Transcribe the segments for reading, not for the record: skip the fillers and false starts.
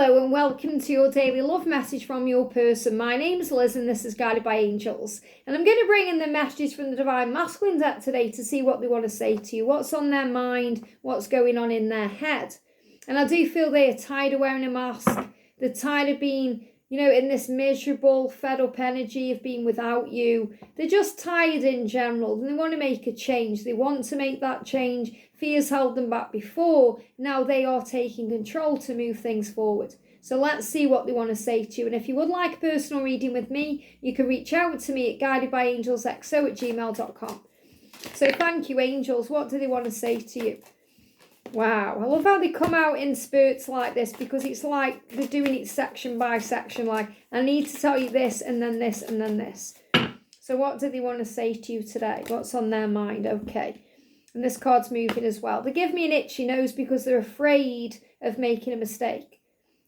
Hello and welcome to your daily love message from your person. My name's Liz and this is Guided by Angels. And I'm going to bring in the messages from the Divine Masculine deck today to see what they want to say to you, what's on their mind, what's going on in their head. And I do feel they are tired of wearing a mask. They're tired of being, in this miserable, fed up energy of being without you. They're just tired in general and they want to make a change. They want to make that change. Fears held them back before. Now they are taking control to move things forward. So let's see what they want to say to you. And if you would like a personal reading with me, you can reach out to me at guidedbyangelsxo@gmail.com. So thank you, angels. What do they want to say to you? Wow, I love how they come out in spurts like this, because it's like they're doing it section by section, like I need to tell you this and then this and then this. So what do they want to say to you today? What's on their mind? Okay. And this card's moving as well. They give me an itchy nose because they're afraid of making a mistake.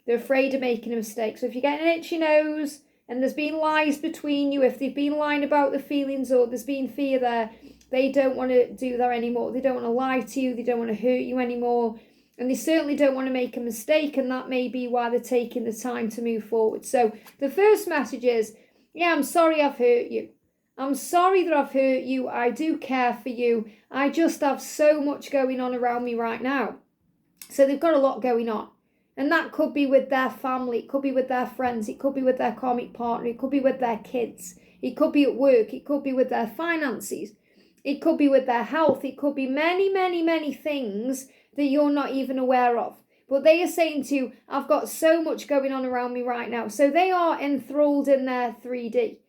They're afraid of making a mistake. So if you get an itchy nose and there's been lies between you, if they've been lying about the feelings or there's been fear there, they don't want to do that anymore. They don't want to lie to you. They don't want to hurt you anymore. And they certainly don't want to make a mistake. And that may be why they're taking the time to move forward. So the first message is, yeah, I'm sorry I've hurt you. I'm sorry that I've hurt you. I do care for you. I just have so much going on around me right now. So they've got a lot going on. And that could be with their family. It could be with their friends. It could be with their karmic partner. It could be with their kids. It could be at work. It could be with their finances. It could be with their health. It could be many, many, many things that you're not even aware of. But they are saying to you, I've got so much going on around me right now. So they are enthralled in their 3D.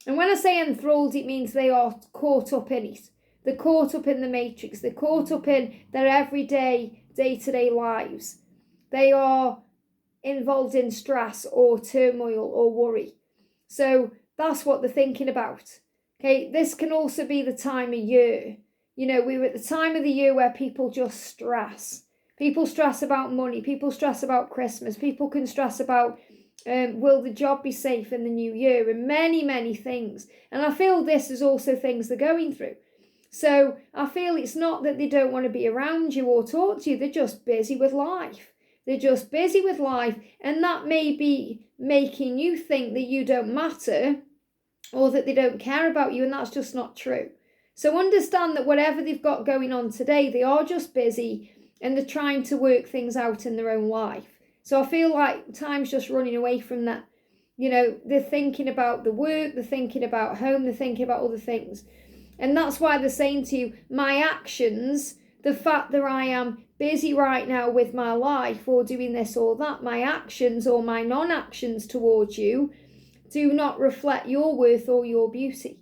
And when I say enthralled, it means they are caught up in it. They're caught up in the matrix. They're caught up in their everyday, day-to-day lives. They are involved in stress or turmoil or worry. So that's what they're thinking about. Okay, this can also be the time of year. We're at the time of the year where people just stress. People stress about money. People stress about Christmas. People can stress about will the job be safe in the new year, and many, many things. And I feel this is also things they're going through. So I feel it's not that they don't want to be around you or talk to you. They're just busy with life. They're just busy with life. And that may be making you think that you don't matter or that they don't care about you. And that's just not true. So understand that whatever they've got going on today, they are just busy and they're trying to work things out in their own life. So I feel like time's just running away from that. They're thinking about the work, they're thinking about home, they're thinking about other things. And that's why they're saying to you, my actions, the fact that I am busy right now with my life or doing this or that, my actions or my non-actions towards you do not reflect your worth or your beauty.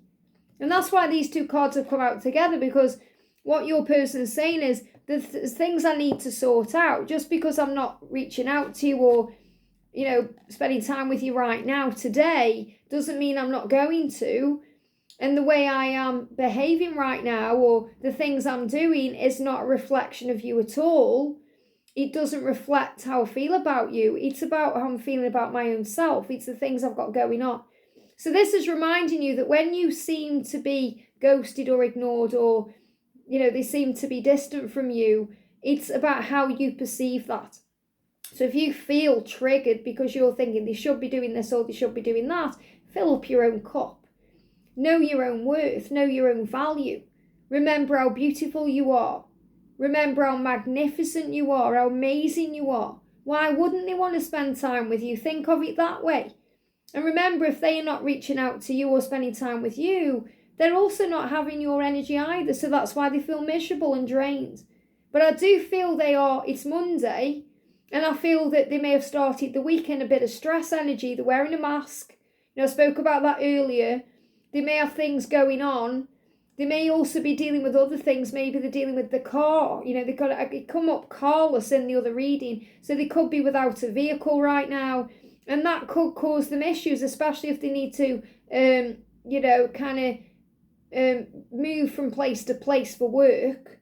And that's why these two cards have come out together, because what your person is saying is, there's things I need to sort out. Just because I'm not reaching out to you or, spending time with you right now today doesn't mean I'm not going to. And the way I am behaving right now or the things I'm doing is not a reflection of you at all. It doesn't reflect how I feel about you. It's about how I'm feeling about my own self. It's the things I've got going on. So this is reminding you that when you seem to be ghosted or ignored or they seem to be distant from you, it's about how you perceive that. So if you feel triggered because you're thinking they should be doing this or they should be doing that, fill up your own cup. Know your own worth. Know your own value. Remember how beautiful you are. Remember how magnificent you are, how amazing you are. Why wouldn't they want to spend time with you? Think of it that way. And remember, if they are not reaching out to you or spending time with you, they're also not having your energy either. So that's why they feel miserable and drained. But I do feel it's Monday. And I feel that they may have started the week in a bit of stress energy. They're wearing a mask. I spoke about that earlier. They may have things going on. They may also be dealing with other things. Maybe they're dealing with the car. They've got to come up carless in the other reading. So they could be without a vehicle right now. And that could cause them issues, especially if they need to, move from place to place for work,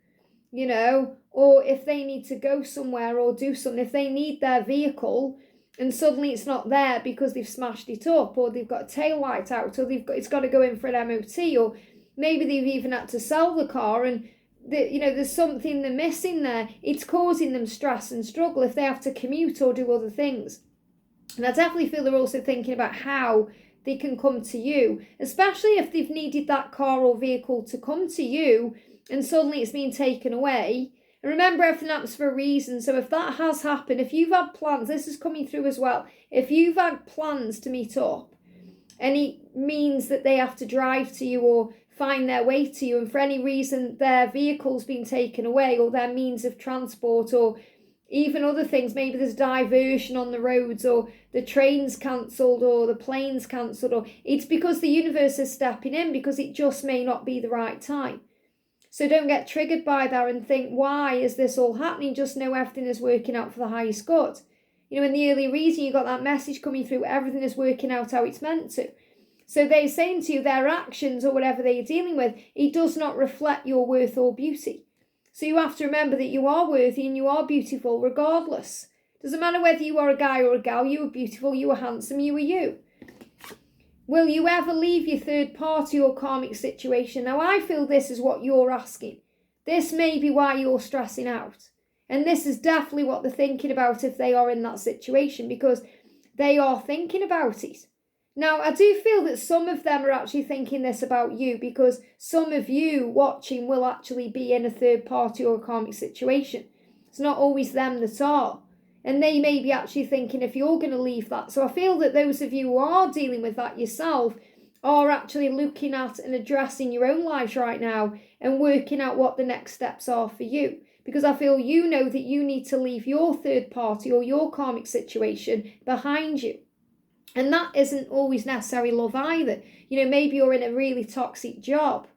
or if they need to go somewhere or do something, if they need their vehicle and suddenly it's not there because they've smashed it up or they've got a tail light out or it's got to go in for an MOT, or maybe they've even had to sell the car and there's something they're missing there. It's causing them stress and struggle if they have to commute or do other things. And I definitely feel they're also thinking about how they can come to you, especially if they've needed that car or vehicle to come to you and suddenly it's been taken away. And remember, everything happens for a reason. So if that has happened, if you've had plans, this is coming through as well. If you've had plans to meet up and it means that they have to drive to you or find their way to you, and for any reason their vehicle's been taken away or their means of transport or even other things, maybe there's diversion on the roads or the train's cancelled or the plane's cancelled, or it's because the universe is stepping in because it just may not be the right time. So don't get triggered by that and think, why is this all happening? Just know everything is working out for the highest good. In the early reading, you got that message coming through, everything is working out how it's meant to. So they're saying to you, their actions or whatever they are dealing with, it does not reflect your worth or beauty. So you have to remember that you are worthy and you are beautiful regardless. Doesn't matter whether you are a guy or a gal, you are beautiful, you are handsome, you are you. Will you ever leave your third party or karmic situation? Now I feel this is what you're asking. This may be why you're stressing out. And this is definitely what they're thinking about if they are in that situation, because they are thinking about it. Now, I do feel that some of them are actually thinking this about you, because some of you watching will actually be in a third party or a karmic situation. It's not always them that are. And they may be actually thinking if you're going to leave that. So I feel that those of you who are dealing with that yourself are actually looking at and addressing your own lives right now and working out what the next steps are for you. Because I feel you know that you need to leave your third party or your karmic situation behind you. And that isn't always necessary love either. Maybe you're in a really toxic job,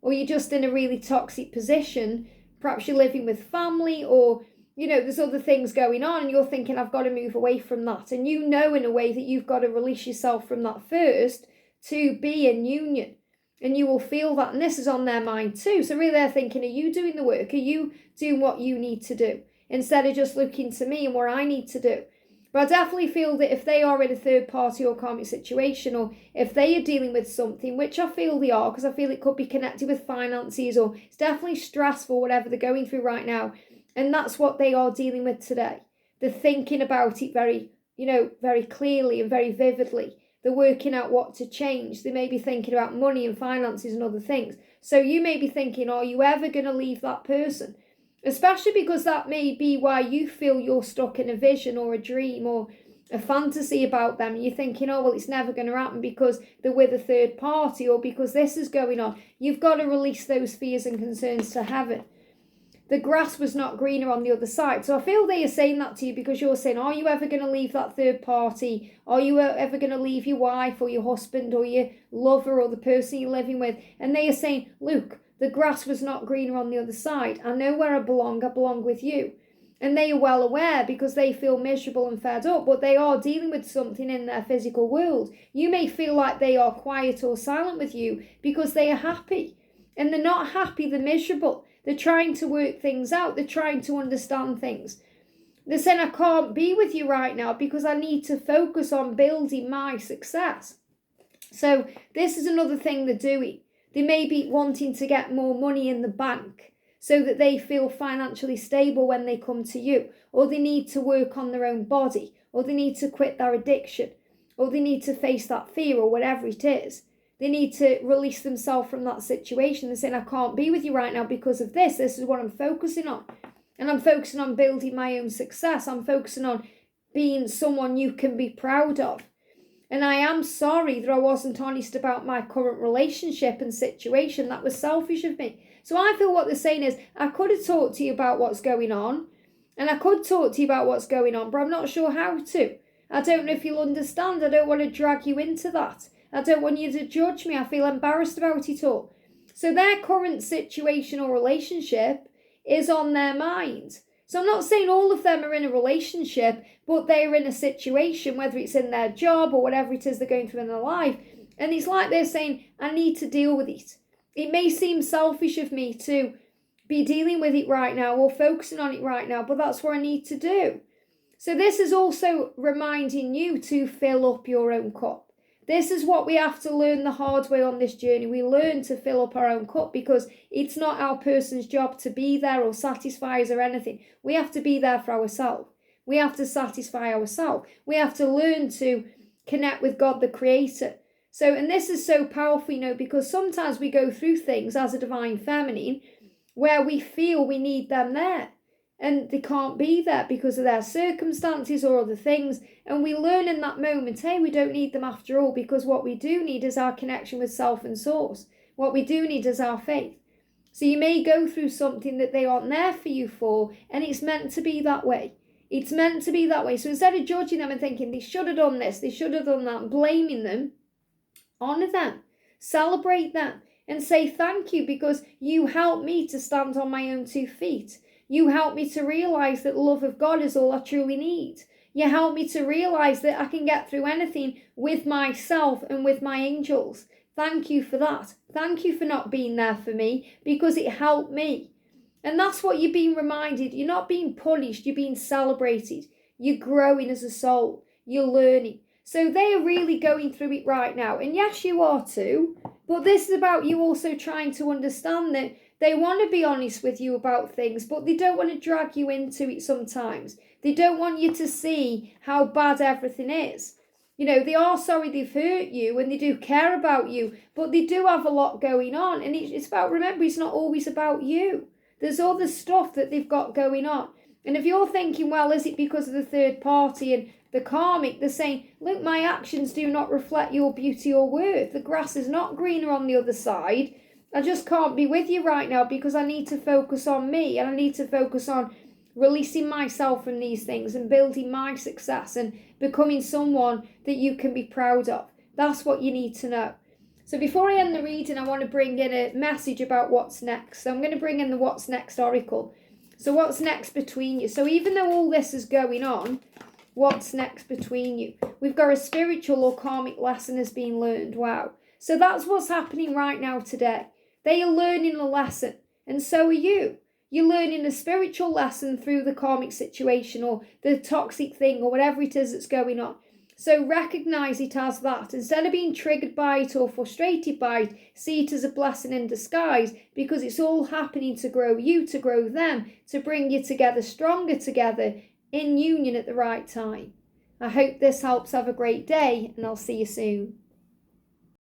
or you're just in a really toxic position. Perhaps you're living with family, or, there's other things going on and you're thinking, I've got to move away from that. And in a way that you've got to release yourself from that first to be in union. And you will feel that. And this is on their mind too. So really they're thinking, are you doing the work? Are you doing what you need to do? Instead of just looking to me and what I need to do. But I definitely feel that if they are in a third party or karmic situation, or if they are dealing with something, which I feel they are, because I feel it could be connected with finances, or it's definitely stressful, whatever they're going through right now. And that's what they are dealing with today. They're thinking about it very, very clearly and very vividly. They're working out what to change. They may be thinking about money and finances and other things. So you may be thinking, are you ever going to leave that person? Especially because that may be why you feel you're stuck in a vision or a dream or a fantasy about them. And you're thinking, oh, well, it's never going to happen because they're with a third party or because this is going on. You've got to release those fears and concerns to heaven. The grass was not greener on the other side. So I feel they are saying that to you because you're saying, are you ever going to leave that third party? Are you ever going to leave your wife or your husband or your lover or the person you're living with? And they are saying, look, the grass was not greener on the other side. I know where I belong with you. And they are well aware because they feel miserable and fed up, but they are dealing with something in their physical world. You may feel like they are quiet or silent with you because they are happy. And they're not happy, they're miserable. They're trying to work things out. They're trying to understand things. They're saying, I can't be with you right now because I need to focus on building my success. So this is another thing they're doing. They may be wanting to get more money in the bank so that they feel financially stable when they come to you. Or they need to work on their own body. Or they need to quit their addiction. Or they need to face that fear or whatever it is. They need to release themselves from that situation. They're saying, I can't be with you right now because of this. This is what I'm focusing on. And I'm focusing on building my own success. I'm focusing on being someone you can be proud of. And I am sorry that I wasn't honest about my current relationship and situation. That was selfish of me. So I feel what they're saying is, I could have talked to you about what's going on. And I could talk to you about what's going on, but I'm not sure how to. I don't know if you'll understand. I don't want to drag you into that. I don't want you to judge me. I feel embarrassed about it all. So their current situation or relationship is on their mind. So I'm not saying all of them are in a relationship, but they're in a situation, whether it's in their job or whatever it is they're going through in their life. And it's like they're saying, I need to deal with it. It may seem selfish of me to be dealing with it right now or focusing on it right now, but that's what I need to do. So this is also reminding you to fill up your own cup. This is what we have to learn the hard way on this journey. We learn to fill up our own cup because it's not our person's job to be there or satisfy us or anything. We have to be there for ourselves. We have to satisfy ourselves. We have to learn to connect with God, the Creator. So, and this is so powerful, because sometimes we go through things as a divine feminine where we feel we need them there. And they can't be there because of their circumstances or other things. And we learn in that moment, hey, we don't need them after all, because what we do need is our connection with self and source. What we do need is our faith. So you may go through something that they aren't there for you for, and it's meant to be that way. It's meant to be that way. So instead of judging them and thinking they should have done this, they should have done that, blaming them, honor them, celebrate them, and say thank you because you helped me to stand on my own 2 feet. You helped me to realize that the love of God is all I truly need. You helped me to realize that I can get through anything with myself and with my angels. Thank you for that. Thank you for not being there for me because it helped me. And that's what you're being reminded. You're not being punished. You're being celebrated. You're growing as a soul. You're learning. So they are really going through it right now. And yes, you are too. But this is about you also trying to understand that they want to be honest with you about things, but they don't want to drag you into it sometimes. They don't want you to see how bad everything is. They are sorry they've hurt you and they do care about you, but they do have a lot going on. And it's about, remember, it's not always about you. There's other stuff that they've got going on. And if you're thinking, well, is it because of the third party and the karmic? They're saying, look, my actions do not reflect your beauty or worth. The grass is not greener on the other side. I just can't be with you right now because I need to focus on me and I need to focus on releasing myself from these things and building my success and becoming someone that you can be proud of. That's what you need to know. So before I end the reading, I want to bring in a message about what's next. So I'm going to bring in the what's next oracle. So what's next between you? So even though all this is going on, what's next between you? We've got a spiritual or karmic lesson has been learned. Wow. So that's what's happening right now today. They are learning a lesson, and so are you. You're learning a spiritual lesson through the karmic situation or the toxic thing or whatever it is that's going on. So recognize it as that. Instead of being triggered by it or frustrated by it, see it as a blessing in disguise because it's all happening to grow you, to grow them, to bring you together, stronger together in union at the right time. I hope this helps. Have a great day, and I'll see you soon.